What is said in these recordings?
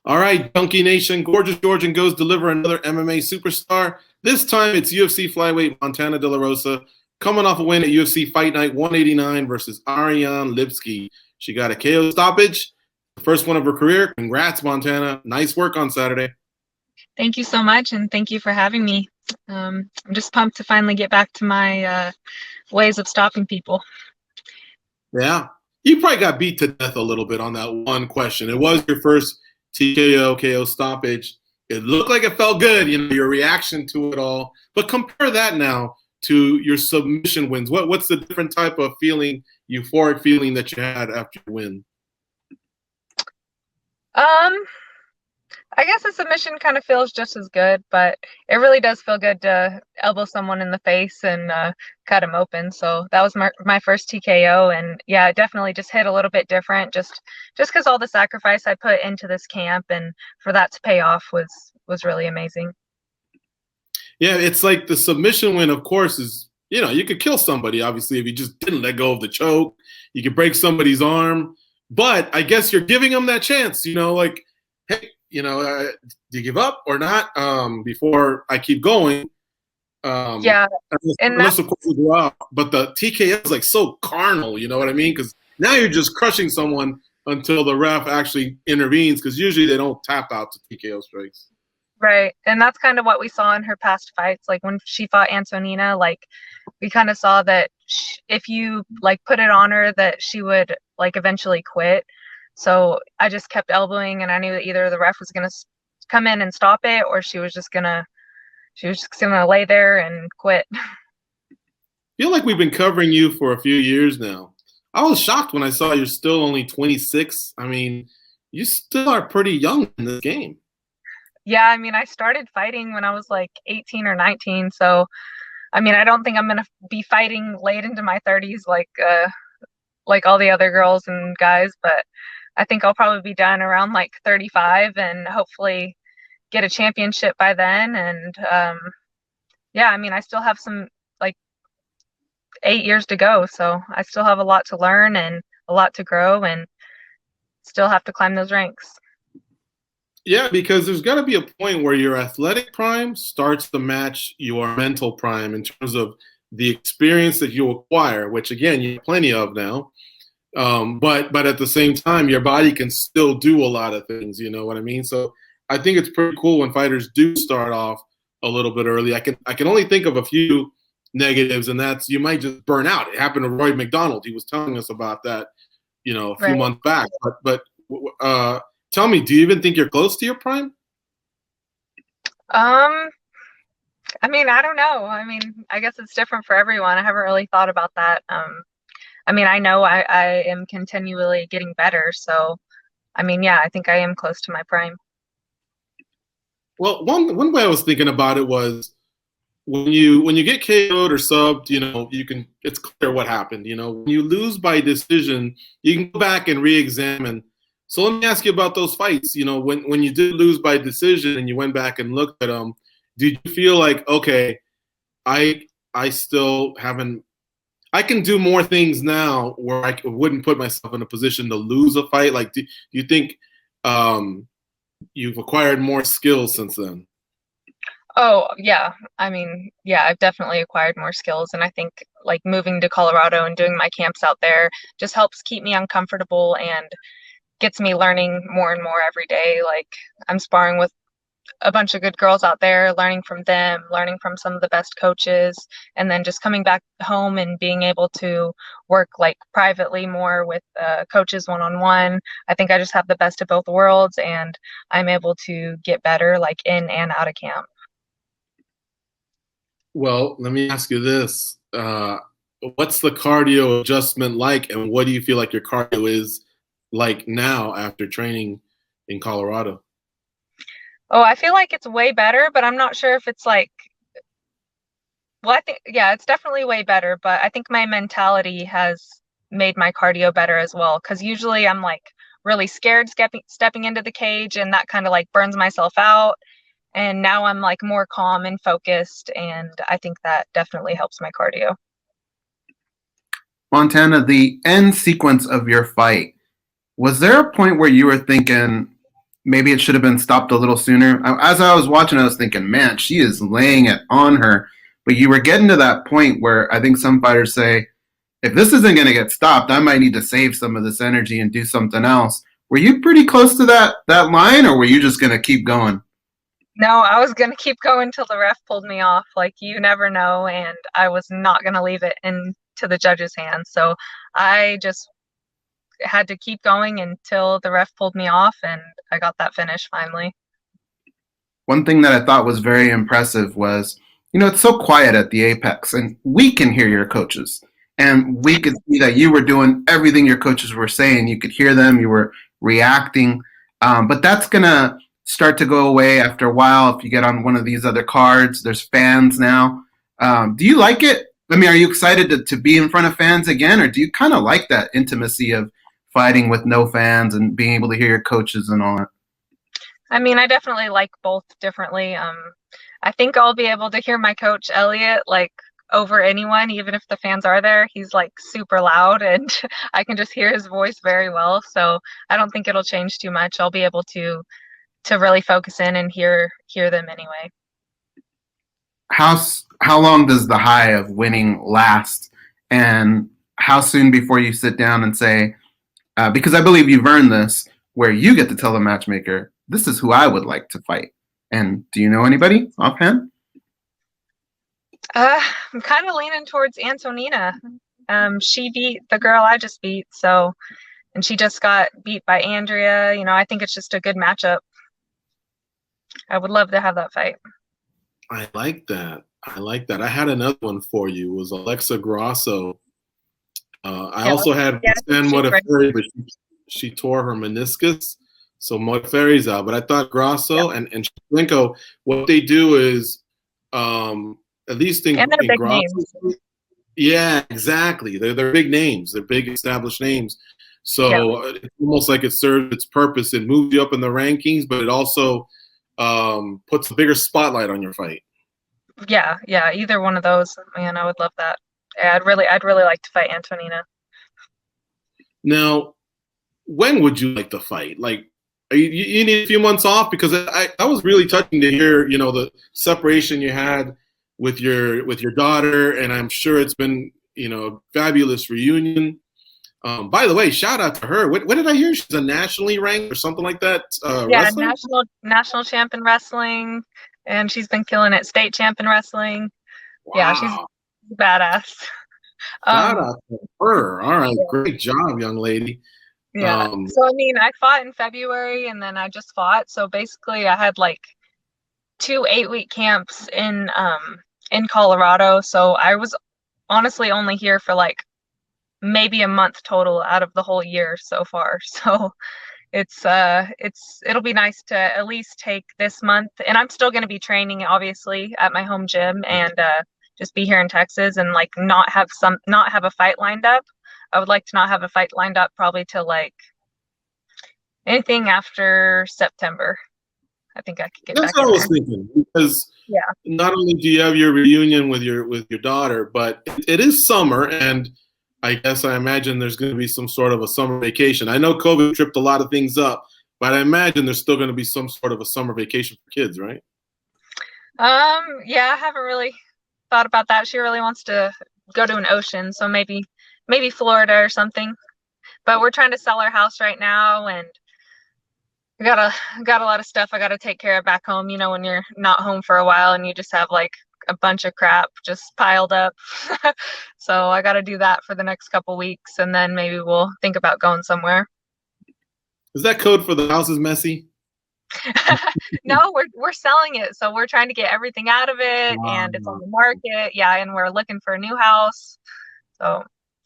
All right, Junkie Nation, Gorgeous Georgian goes deliver another MMA superstar. This time it's UFC flyweight Montana De La Rosa coming off a win at UFC Fight Night 189 versus Ariane Lipski. She got a KO stoppage, the first one of her career. Congrats, Montana. Nice work on Saturday. Thank you so much, and thank you for having me. I'm just pumped to finally get back to my ways of stopping people. Yeah. You probably got beat to death a little bit on that one question. It was your first TKO, KO stoppage. It looked like it felt good, your reaction to it all. But compare that now to your submission wins. What's the different type of feeling, euphoric feeling that you had after your win? I guess a submission kind of feels just as good, but it really does feel good to elbow someone in the face and cut him open. So that was my first TKO, and yeah, it definitely just hit a little bit different, just because all the sacrifice I put into this camp, and for that to pay off was really amazing. Yeah, it's like the submission win, of course, is you could kill somebody, obviously, if you just didn't let go of the choke. You could break somebody's arm, but I guess you're giving them that chance, like, hey, do you give up or not before I keep going? Yeah. Unless of course you go out. But the TKO is like so carnal, you know what I mean? Because now you're just crushing someone until the ref actually intervenes, because usually they don't tap out to TKO strikes. Right. And that's kind of what we saw in her past fights. Like when she fought Antonina, like we kind of saw that if you like put it on her, that she would like eventually quit. So I just kept elbowing, and I knew that either the ref was going to come in and stop it, or she was just going to lay there and quit. I feel like we've been covering you for a few years now. I was shocked when I saw you're still only 26. I mean, you still are pretty young in this game. Yeah, I mean, I started fighting when I was like 18 or 19. So, I mean, I don't think I'm going to be fighting late into my 30s like all the other girls and guys, but I think I'll probably be done around like 35 and hopefully get a championship by then. And yeah, I mean, I still have some like 8 years to go. So I still have a lot to learn and a lot to grow, and still have to climb those ranks. Yeah, because there's got to be a point where your athletic prime starts to match your mental prime in terms of the experience that you acquire, which again, you have plenty of now. But at the same time, your body can still do a lot of things, you know what I mean? So I think it's pretty cool when fighters do start off a little bit early. I can only think of a few negatives, and that's you might just burn out. It happened to Roy McDonald. He was telling us about that, a few months back. But tell me, do you even think you're close to your prime? I mean, I don't know. I mean, I guess it's different for everyone. I haven't really thought about that. I mean, I know I am continually getting better. So, I mean, yeah, I think I am close to my prime. Well, one way I was thinking about it was when you get KO'd or subbed, it's clear what happened. When you lose by decision, you can go back and re-examine. So let me ask you about those fights. When you did lose by decision and you went back and looked at them, did you feel like, okay, I still haven't, I can do more things now where I wouldn't put myself in a position to lose a fight? Like, do you think you've acquired more skills since then? Oh, yeah. I mean, yeah, I've definitely acquired more skills. And I think like moving to Colorado and doing my camps out there just helps keep me uncomfortable and gets me learning more and more every day. Like I'm sparring with a bunch of good girls out there, learning from them, learning from some of the best coaches, and then just coming back home and being able to work like privately more with coaches one-on-one. I think I just have the best of both worlds, and I'm able to get better like in and out of camp. Well, let me ask you this. What's the cardio adjustment like, and what do you feel like your cardio is like now after training in Colorado? Oh, I feel like it's way better, but I'm not sure if it's like, well, I think, yeah, it's definitely way better, but I think my mentality has made my cardio better as well. Because usually I'm like really scared stepping into the cage, and that kind of like burns myself out. And now I'm like more calm and focused, and I think that definitely helps my cardio. Montana, the end sequence of your fight, was there a point where you were thinking, maybe it should have been stopped a little sooner. As I was watching, I was thinking, man, she is laying it on her. But you were getting to that point where I think some fighters say, if this isn't going to get stopped, I might need to save some of this energy and do something else. Were you pretty close to that line, or were you just going to keep going? No, I was going to keep going till the ref pulled me off. Like, you never know, and I was not going to leave it into the judge's hands. So I just had to keep going until the ref pulled me off, and I got that finish finally. One thing that I thought was very impressive was, it's so quiet at the Apex, and we can hear your coaches. And we could see that you were doing everything your coaches were saying. You could hear them. You were reacting. But that's going to start to go away after a while if you get on one of these other cards. There's fans now. Do you like it? I mean, are you excited to be in front of fans again, or do you kind of like that intimacy of fighting with no fans and being able to hear your coaches and all that? I mean, I definitely like both differently. I think I'll be able to hear my coach, Elliot, like over anyone, even if the fans are there. He's like super loud and I can just hear his voice very well. So I don't think it'll change too much. I'll be able to really focus in and hear them anyway. How long does the high of winning last? And how soon before you sit down and say, because I believe you've earned this, where you get to tell the matchmaker, this is who I would like to fight. And do you know anybody offhand? I'm kind of leaning towards Antonina. She beat the girl I just beat, and she just got beat by Andrea. I think it's just a good matchup. I would love to have that fight. I like that. I had another one for you. It was Alexa Grosso. I also had Modafferi, but she tore her meniscus. So Modafferi's out. But I thought Grosso and Shevchenko, what they do is, at least in Grosso, yeah, exactly. They're big names. They're big established names. So it's almost like it serves its purpose. It moves you up in the rankings, but it also puts a bigger spotlight on your fight. Yeah, either one of those. Man, I would love that. I'd really like to fight Antonina. Now, when would you like to fight? Like, you need a few months off? Because I was really touching to hear, the separation you had with your daughter, and I'm sure it's been, a fabulous reunion. By the way, shout out to her. What did I hear? She's a nationally ranked or something like that. Wrestling? national champ in wrestling, and she's been killing it. State champ in wrestling. Wow. Yeah, she's badass. Shout out to her. All right, great job, young lady. Yeah. So I mean, I fought in February, and then I just fought. So basically, I had like 2 8-week camps in Colorado. So I was honestly only here for like maybe a month total out of the whole year so far. So it'll be nice to at least take this month, and I'm still going to be training obviously at my home gym, and just be here in Texas and like not have a fight lined up. I would like to not have a fight lined up probably till like anything after September. I think I could get That's back in what I was there. thinking, because not only do you have your reunion with your daughter, but it is summer, and I imagine there's going to be some sort of a summer vacation. I know COVID tripped a lot of things up, but I imagine there's still going to be some sort of a summer vacation for kids, right? Yeah, I haven't really thought about that. She really wants to go to an ocean, so maybe Florida or something. But we're trying to sell our house right now, and we got a lot of stuff I got to take care of back home. When you're not home for a while and you just have like a bunch of crap just piled up. So I got to do that for the next couple weeks, and then maybe we'll think about going somewhere. Is that code for the house is messy? No, we're selling it, so we're trying to get everything out of it. Wow. And it's on the market. Yeah, and we're looking for a new house. So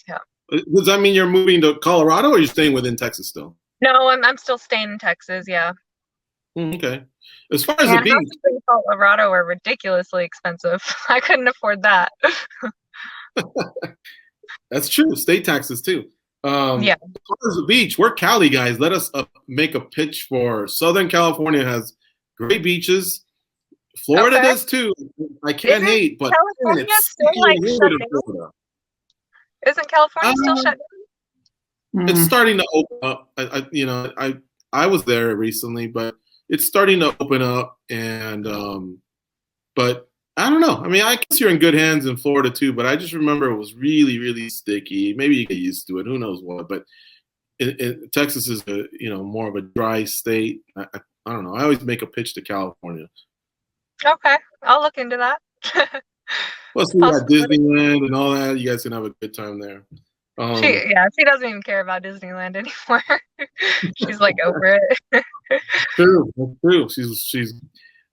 yeah. Does that mean you're moving to Colorado, or are you staying within Texas still? No, I'm still staying in Texas. Yeah. Okay. As far as the beach, houses in Colorado are ridiculously expensive. I couldn't afford that. That's true. State taxes too. Yeah. As far as the beach, we're Cali guys. Let us make a pitch for Southern California. Has great beaches. Florida does too. I can't hate, but California still like shut down? Isn't California still shut down? It's starting to open up. I was there recently, but it's starting to open up. And but I don't know. I mean, I guess you're in good hands in Florida too. But I just remember it was really, really sticky. Maybe you get used to it. Who knows what? But Texas is more of a dry state. I don't know. I always make a pitch to California. Okay, I'll look into that. Plus, we got Disneyland and all that. You guys can have a good time there. She doesn't even care about Disneyland anymore. She's like over it. True, true. She's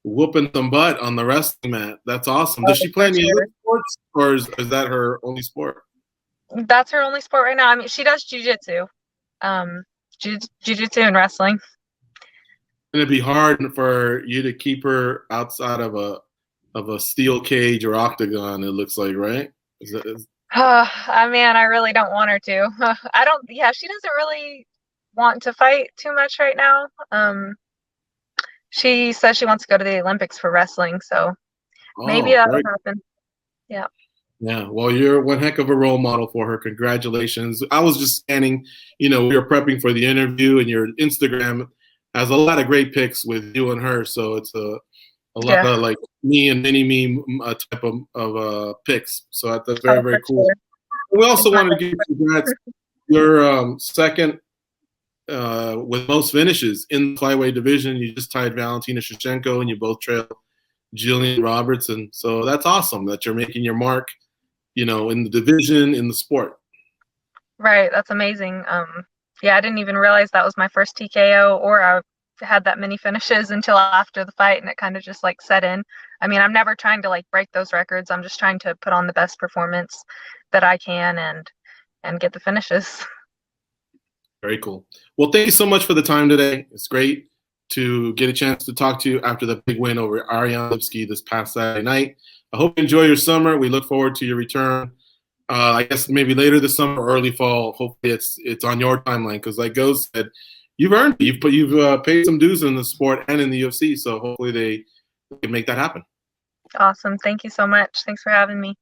whooping some butt on the wrestling mat. That's awesome. Does she play any other sports, or is that her only sport? That's her only sport right now. I mean, she does jiu-jitsu, jiu-jitsu and wrestling. And it'd be hard for you to keep her outside of a steel cage or octagon. It looks like, right? I mean, I really don't want her to. I don't. Yeah, she doesn't really want to fight too much right now. She says she wants to go to the Olympics for wrestling, so maybe that'll happen. Yeah. Yeah. Well, you're one heck of a role model for her. Congratulations. I was just scanning. We were prepping for the interview, and your Instagram has a lot of great pics with you and her. So it's a lot of like me and mini-me type of pics. So that's very, very cool. Sure. We also wanted to give you congrats. You're second with most finishes in the flyweight division. You just tied Valentina Shevchenko, and you both trail Jillian Robertson. So that's awesome that you're making your mark, in the division, in the sport. Right. That's amazing. Yeah, I didn't even realize that was my first TKO, or I had that many finishes until after the fight, and it kind of just like set in. I mean, I'm never trying to like break those records. I'm just trying to put on the best performance that I can and get the finishes. Very cool. Well, thank you so much for the time today. It's great to get a chance to talk to you after the big win over Ariane Lipsky this past Saturday night. I hope you enjoy your summer. We look forward to your return. I guess maybe later this summer or early fall. Hopefully it's on your timeline, because like Ghost said, you've earned it. You've paid some dues in the sport and in the UFC, so hopefully they can make that happen. Awesome. Thank you so much. Thanks for having me.